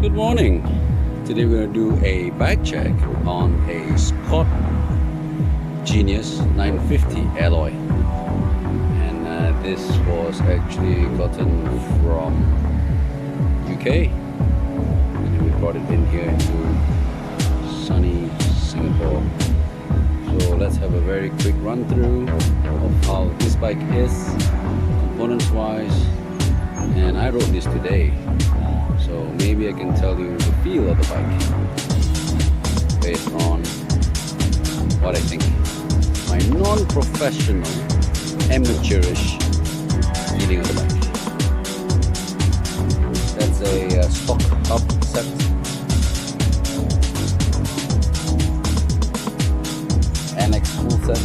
Good morning. Today we're going to do a bike check on a Scott Genius 950 alloy, and this was actually gotten from UK and we brought it in here into sunny Singapore. So let's have a very quick run through of how this bike is components wise, and I rode this today, so maybe I can tell you the feel of the bike based on what I think. My non-professional, amateurish feeling of the bike. That's a stock up set. Annex full set.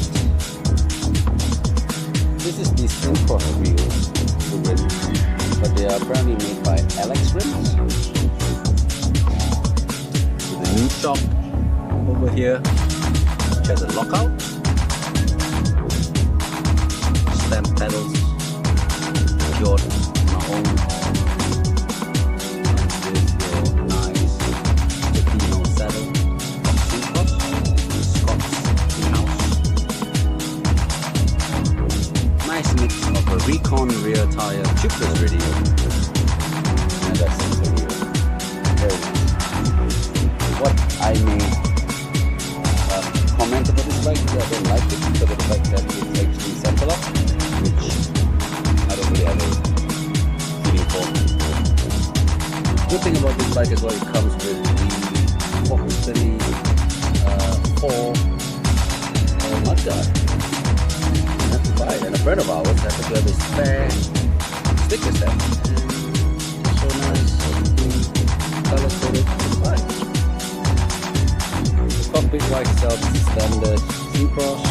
This is the Syncross wheels already, but they are apparently made by Alex rims. With a new shock over here, which has a lockout, stamp pedals, secured on our own. This is your nice Latino saddle from Syncross, Scott's in-house. Nice mix of a Recon rear tire, tubeless radio, and that sensor wheel. Very nice. What I may comment about this bike is that I don't like it because of the fact that it's actually center lock, which I don't really have a feeling for. Good thing about this bike as well, it comes with the 434 mud guard. And a friend of ours had to grab a spare sticker set. So nice, color coded bike. The cockpit like itself is standard Syncross.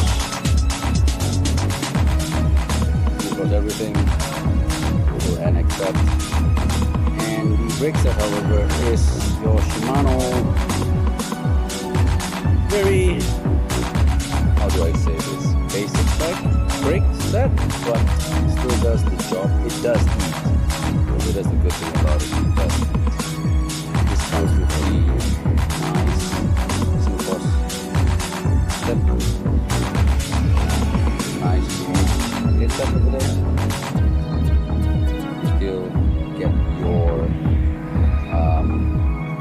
Syncross everything. Little annex set. And the brake set, however, is your Shimano very, how do I say this, basic bike brake set, but it still does the job. It does eat. So that's the good thing about it. It does eat. This comes with the nice Syncross step. Nice hit step over there. Still get your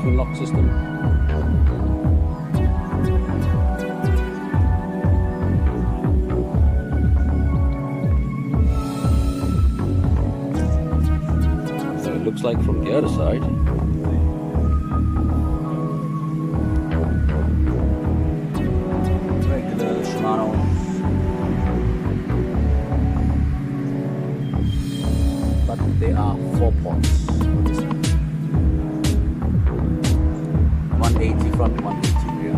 twin lock system. Looks like from the other side. Regular Shimano. But they are 4 ports for this one. 180 front, 180 rear.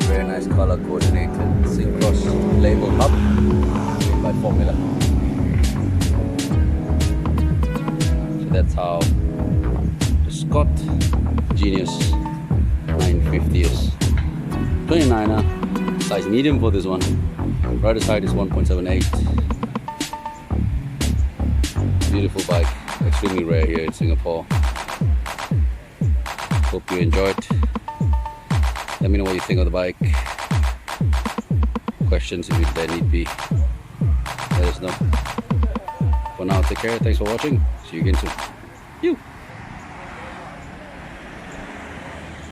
Very nice color coordinated Syncross label hub made by Formula. That's how the Scott Genius 950 is. 29er, size medium for this one. Rider side is 1.78. Beautiful bike, extremely rare here in Singapore. Hope you enjoyed. Let me know what you think of the bike. Questions if there need be. Let us know. For now, take care. Thanks for watching. See you again soon.